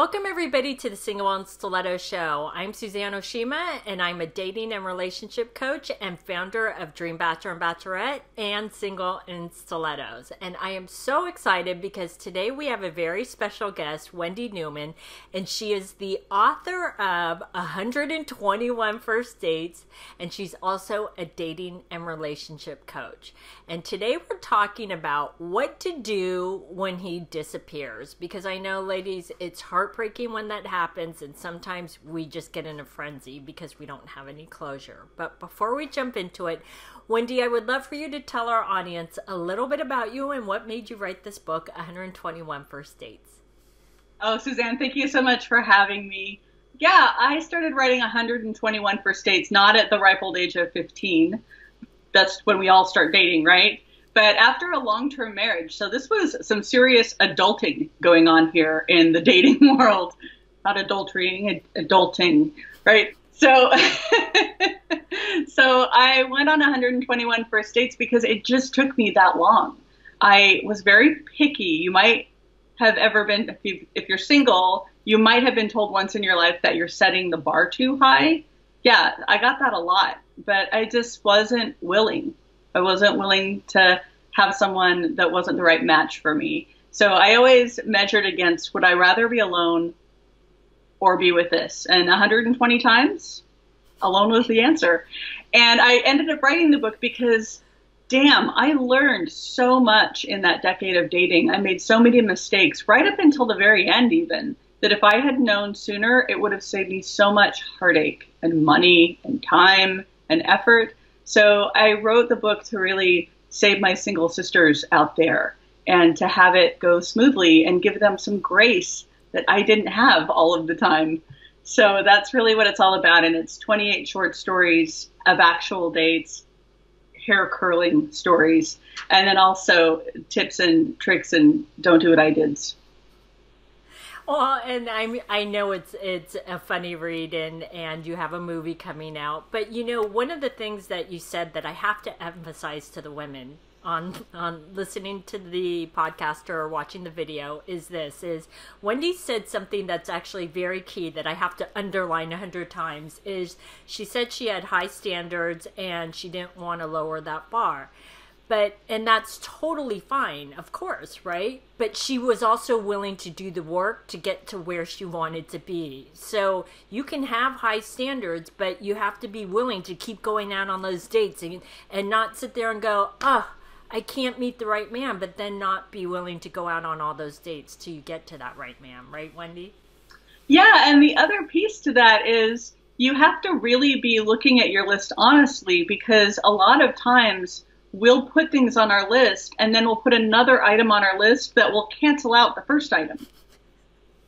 Welcome everybody to the Single and Stiletto Show. I'm Suzanne Oshima and I'm a dating and relationship coach and founder of Dream Bachelor and Bachelorette and Single and Stilettos. And I am so excited because today we have a very special guest, Wendy Newman, and she is the author of 121 First Dates, and she's also a dating and relationship coach. And today we're talking about what to do when he disappears, because I know, ladies, it's heartbreaking when that happens, and sometimes we just get in a frenzy because we don't have any closure. But before we jump into it, Wendy, I would love for you to tell our audience a little bit about you and what made you write this book, 121 First Dates. Oh, Suzanne, thank you so much for having me. Yeah, I started writing 121 First Dates, not at the ripe old age of 15. That's when we all start dating, right? But after a long-term marriage. So this was some serious adulting going on here in the dating world. Not adultering, adulting, right? So, so I went on 121 first dates because it just took me that long. I was very picky. You might have ever been, if you're single, you might have been told once in your life that you're setting the bar too high. Yeah, I got that a lot, but I just wasn't willing. I wasn't willing to have someone that wasn't the right match for me. So I always measured against, would I rather be alone or be with this? And 120 times, alone was the answer. And I ended up writing the book because, damn, I learned so much in that decade of dating. I made so many mistakes, right up until the very end even, that if I had known sooner, it would have saved me so much heartache and money and time and effort. So I wrote the book to really save my single sisters out there and to have it go smoothly and give them some grace that I didn't have all of the time. So that's really what it's all about. And it's 28 short stories of actual dates, hair curling stories, and then also tips and tricks and don't do what I did. Well, and I know it's a funny read, and you have a movie coming out. But, you know, one of the things that you said that I have to emphasize to the women on listening to the podcast or watching the video is Wendy said something that's actually very key that I have to underline 100 times, is she said she had high standards and she didn't want to lower that bar. And that's totally fine, of course, right? But she was also willing to do the work to get to where she wanted to be. So you can have high standards, but you have to be willing to keep going out on those dates and not sit there and go, I can't meet the right man, but then not be willing to go out on all those dates till you get to that right man, right, Wendy? Yeah, and the other piece to that is you have to really be looking at your list honestly, because a lot of times we'll put things on our list and then we'll put another item on our list that will cancel out the first item,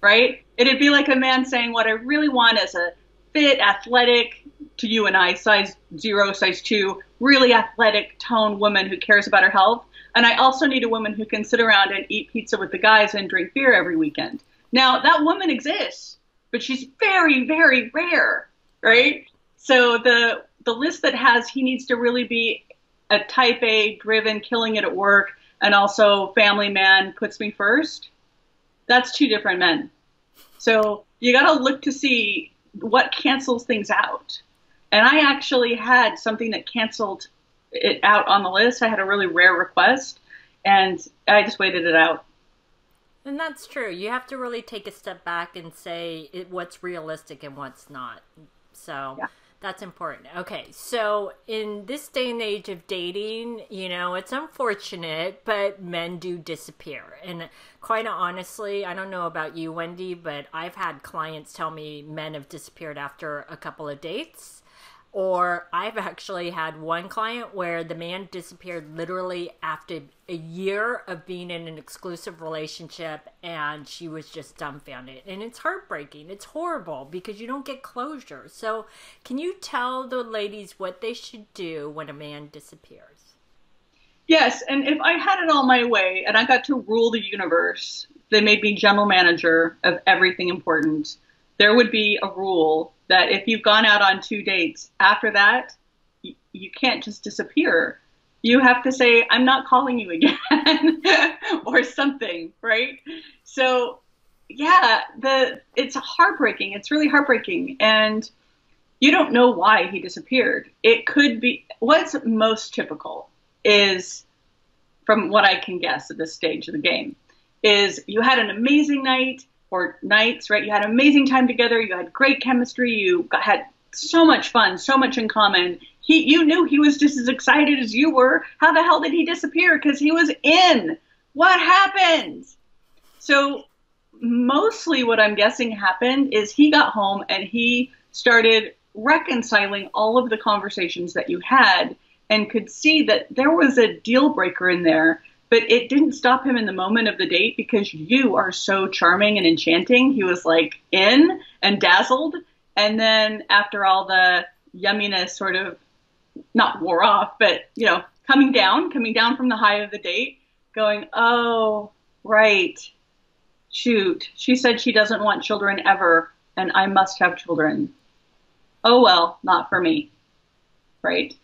right? It'd be like a man saying, what I really want is a fit, athletic, to you and I, size 0, size 2, really athletic tone woman who cares about her health. And I also need a woman who can sit around and eat pizza with the guys and drink beer every weekend. Now, that woman exists, but she's very, very rare, right? So the list that has, he needs to really be a type A, driven, killing it at work, and also family man, puts me first, that's two different men. So you got to look to see what cancels things out. And I actually had something that canceled it out on the list. I had a really rare request, and I just waited it out. And that's true. You have to really take a step back and say what's realistic and what's not. So yeah. That's important. Okay, so in this day and age of dating, you know, it's unfortunate, but men do disappear. And quite honestly, I don't know about you, Wendy, but I've had clients tell me men have disappeared after a couple of dates. Or I've actually had one client where the man disappeared literally after a year of being in an exclusive relationship, and she was just dumbfounded. And it's heartbreaking. It's horrible because you don't get closure. So can you tell the ladies what they should do when a man disappears? Yes, and if I had it all my way and I got to rule the universe, they made me general manager of everything important, there would be a rule that if you've gone out on 2 dates, after that, you can't just disappear. You have to say, I'm not calling you again or something, right? So yeah, it's heartbreaking. It's really heartbreaking. And you don't know why he disappeared. It could be what's most typical is, from what I can guess at this stage of the game, is you had an amazing night or nights, right? You had an amazing time together. You had great chemistry. Had so much fun, so much in common. You knew he was just as excited as you were. How the hell did he disappear? Because he was in. What happened? So mostly what I'm guessing happened is he got home and he started reconciling all of the conversations that you had and could see that there was a deal breaker in there, but it didn't stop him in the moment of the date because you are so charming and enchanting. He was like in and dazzled. And then after all the yumminess sort of not wore off, but, you know, coming down from the high of the date, going, oh, right. Shoot, she said she doesn't want children ever, and I must have children. Oh, well, not for me. Right?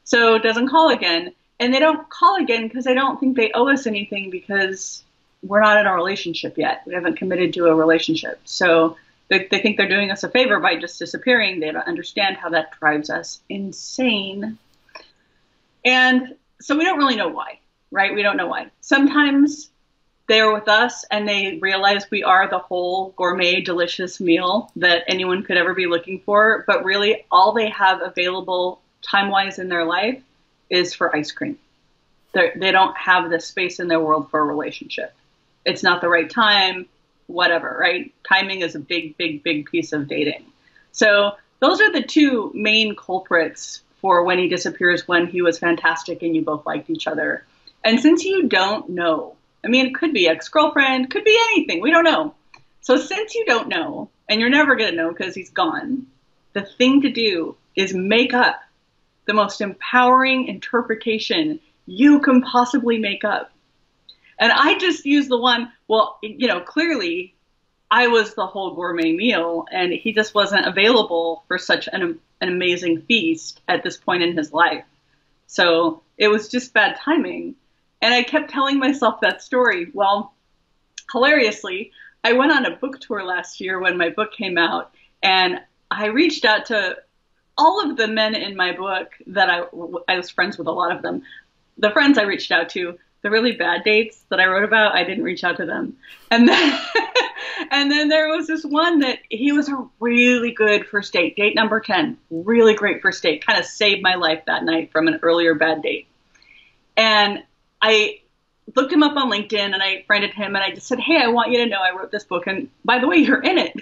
So doesn't call again. And they don't call again because they don't think they owe us anything because we're not in a relationship yet. We haven't committed to a relationship. So they think they're doing us a favor by just disappearing. They don't understand how that drives us insane. And so we don't really know why, right? We don't know why. Sometimes they're with us and they realize we are the whole gourmet, delicious meal that anyone could ever be looking for. But really, all they have available time-wise in their life is for ice cream. They don't have the space in their world for a relationship. It's not the right time, whatever, right? Timing is a big, big, big piece of dating. So those are the two main culprits for when he disappears, when he was fantastic and you both liked each other. And since you don't know, I mean, it could be ex-girlfriend, could be anything. We don't know. So since you don't know, and you're never going to know because he's gone, the thing to do is make up the most empowering interpretation you can possibly make up. And I just use the one, well, you know, clearly I was the whole gourmet meal and he just wasn't available for such an amazing feast at this point in his life. So it was just bad timing. And I kept telling myself that story. Well, hilariously, I went on a book tour last year when my book came out, and I reached out to all of the men in my book that I was friends with, a lot of them. The friends I reached out to, the really bad dates that I wrote about, I didn't reach out to them. And then, and then there was this one that he was a really good first date, date number 10, really great first date, kind of saved my life that night from an earlier bad date. And I looked him up on LinkedIn and I friended him and I just said, hey, I want you to know I wrote this book and by the way, you're in it.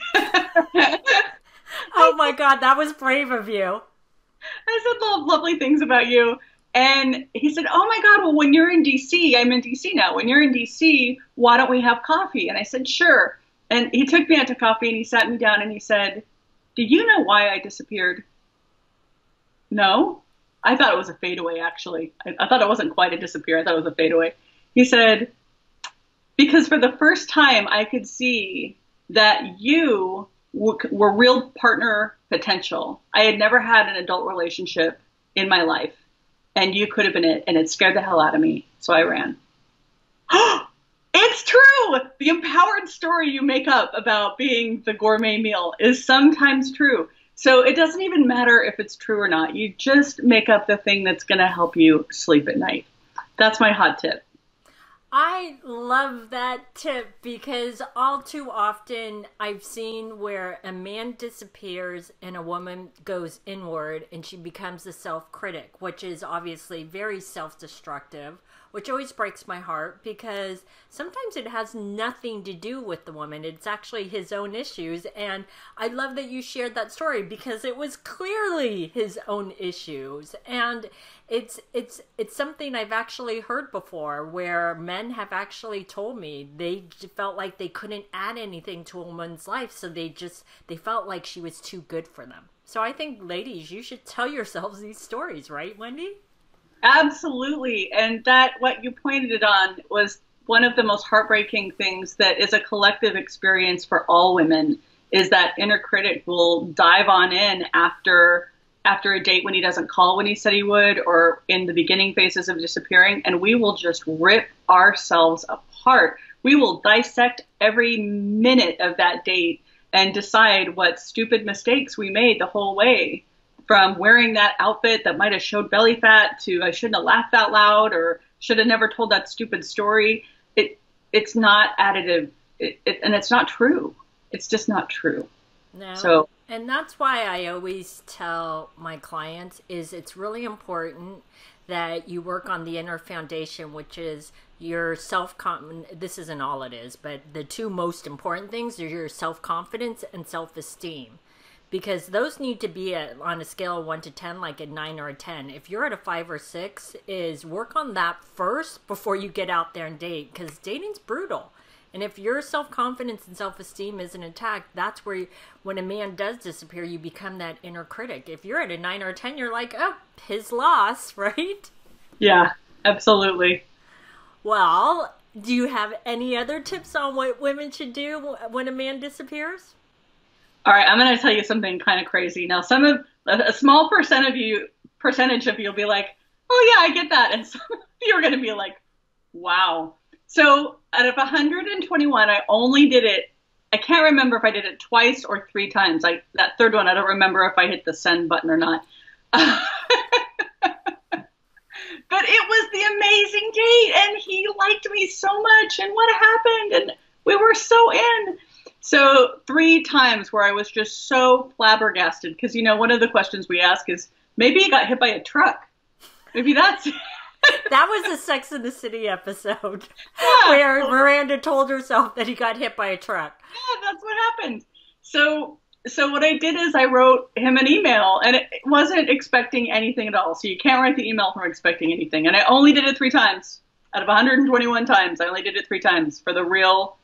Oh my God, that was brave of you. I said lovely things about you. And he said, oh my God, well, when you're in DC, I'm in DC now. When you're in DC, why don't we have coffee? And I said, sure. And he took me out to coffee and he sat me down and he said, do you know why I disappeared? No. I thought it was a fadeaway, actually. I thought it wasn't quite a disappear. I thought it was a fadeaway. He said, because for the first time I could see that you were real partner potential. I had never had an adult relationship in my life, and you could have been it, and it scared the hell out of me, so I ran. It's true! The empowered story you make up about being the gourmet meal is sometimes true. So it doesn't even matter if it's true or not. You just make up the thing that's going to help you sleep at night. That's my hot tip. I love that tip because all too often I've seen where a man disappears and a woman goes inward and she becomes a self-critic, which is obviously very self-destructive, which always breaks my heart because sometimes it has nothing to do with the woman. It's actually his own issues. And I love that you shared that story because it was clearly his own issues. And it's something I've actually heard before where men have actually told me they felt like they couldn't add anything to a woman's life. So they felt like she was too good for them. So I think, ladies, you should tell yourselves these stories, right, Wendy? Absolutely. And that, what you pointed it on, was one of the most heartbreaking things that is a collective experience for all women, is that inner critic will dive on in after a date when he doesn't call when he said he would, or in the beginning phases of disappearing, and we will just rip ourselves apart. We will dissect every minute of that date and decide what stupid mistakes we made the whole way, from wearing that outfit that might have showed belly fat to I shouldn't have laughed out loud or should have never told that stupid story. It's not additive, and it's not true. It's just not true. No. So, and that's why I always tell my clients is it's really important that you work on the inner foundation, which is your this isn't all it is, but the two most important things are your self-confidence and self-esteem. Because those need to be on a scale of 1 to 10, like a 9 or a 10. If you're at a 5 or 6, is work on that first before you get out there and date. Because dating's brutal. And if your self-confidence and self-esteem isn't intact, that's where, when a man does disappear, you become that inner critic. If you're at a 9 or a 10, you're like, oh, his loss, right? Yeah, absolutely. Well, do you have any other tips on what women should do when a man disappears? All right, I'm going to tell you something kind of crazy. Now, a small percentage of you will be like, oh yeah, I get that. And some of you are going to be like, wow. So out of 121, I only did it. I can't remember if I did it twice or 3 times. Like that third one, I don't remember if I hit the send button or not. But it was the amazing date, and he liked me so much, and what happened, and we were so in. So 3 times where I was just so flabbergasted, because, you know, one of the questions we ask is, maybe he got hit by a truck. Maybe that's That was a Sex and the City episode, yeah, where Miranda told herself that he got hit by a truck. Yeah, that's what happened. So what I did is I wrote him an email, and it wasn't expecting anything at all. So you can't write the email from expecting anything. And I only did it 3 times. Out of 121 times, I only did it 3 times for the real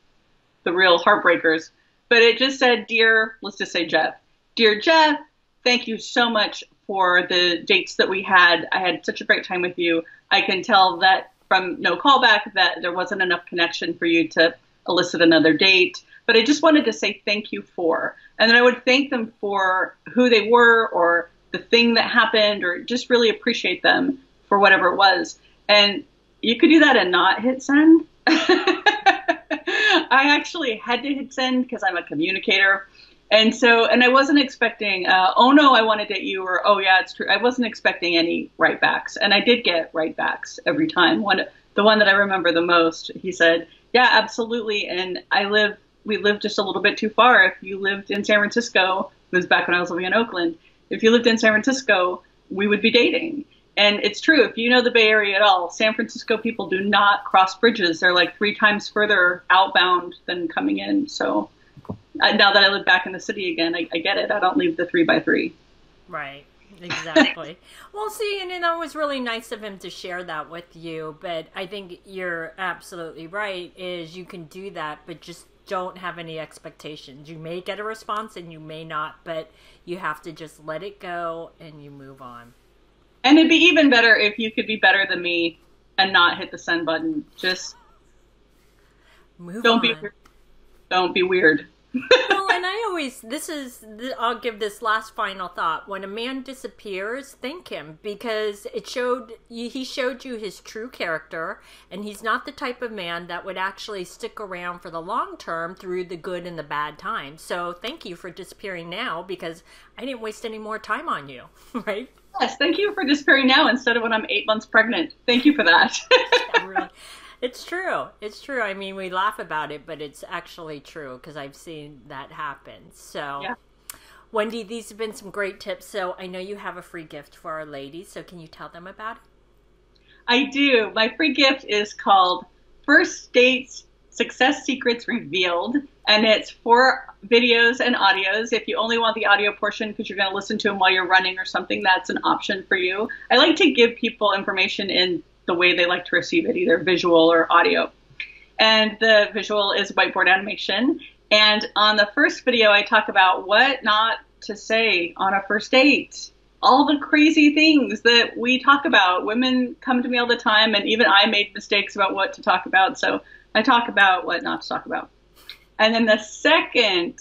heartbreakers. But it just said, let's just say Jeff. Dear Jeff, thank you so much for the dates that we had. I had such a great time with you. I can tell that from no callback that there wasn't enough connection for you to elicit another date. But I just wanted to say thank you for. And then I would thank them for who they were or the thing that happened, or just really appreciate them for whatever it was. And you could do that and not hit send. I actually had to hit send because I'm a communicator. And I wasn't expecting, oh no, I want to date you, or oh yeah, it's true. I wasn't expecting any write backs. And I did get write backs every time. The one that I remember the most, he said, yeah, absolutely. And we live just a little bit too far. If you lived in San Francisco, it was back when I was living in Oakland. If you lived in San Francisco, we would be dating. And it's true. If you know the Bay Area at all, San Francisco people do not cross bridges. They're like 3 times further outbound than coming in. So now that I live back in the city again, I get it. I don't leave the 3x3. Right. Exactly. Well, see, and that was really nice of him to share that with you. But I think you're absolutely right, is you can do that, but just don't have any expectations. You may get a response and you may not, but you have to just let it go and you move on. And it'd be even better if you could be better than me and not hit the send button. Just don't be weird. Well, and I'll give this last final thought. When a man disappears, thank him, because he showed you his true character, and he's not the type of man that would actually stick around for the long term through the good and the bad times. So thank you for disappearing now, because I didn't waste any more time on you, right? Yes, thank you for disappearing now instead of when I'm 8 months pregnant. Thank you for that. Yeah, really. It's true. It's true. I mean, we laugh about it, but it's actually true because I've seen that happen. So, yeah. Wendy, these have been some great tips. So I know you have a free gift for our ladies. So can you tell them about it? I do. My free gift is called First Dates Success Secrets Revealed. And it's 4 videos and audios. If you only want the audio portion because you're going to listen to them while you're running or something, that's an option for you. I like to give people information in the way they like to receive it, either visual or audio. And the visual is whiteboard animation. And on the first video, I talk about what not to say on a first date. All the crazy things that we talk about. Women come to me all the time, and even I made mistakes about what to talk about. So I talk about what not to talk about. And then the second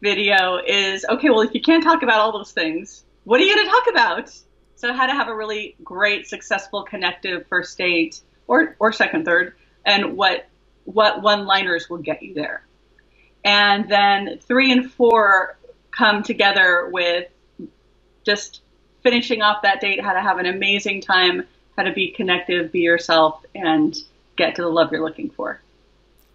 video is, okay, well, if you can't talk about all those things, what are you going to talk about? So how to have a really great, successful, connective first date or second, third, and what what one-liners will get you there. And then 3 and 4 come together with just finishing off that date, how to have an amazing time, how to be connective, be yourself, and get to the love you're looking for.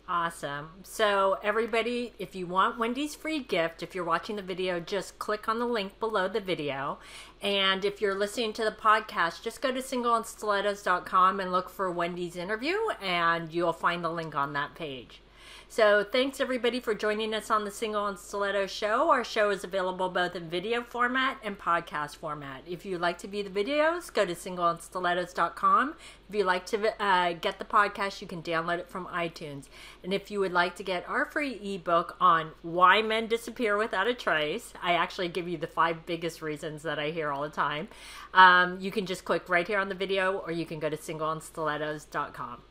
Awesome. So everybody, if you want Wendy's free gift, if you're watching the video, just click on the link below the video. And if you're listening to the podcast, just go to singleandstilettos.com and look for Wendy's interview, and you'll find the link on that page. So thanks everybody for joining us on the Single and Stiletto show. Our show is available both in video format and podcast format. If you'd like to view the videos, go to singleandstilettos.com. If you'd like to get the podcast, you can download it from iTunes. And if you would like to get our free ebook on why men disappear without a trace, I actually give you the 5 biggest reasons that I hear all the time. You can just click right here on the video, or you can go to singleandstilettos.com.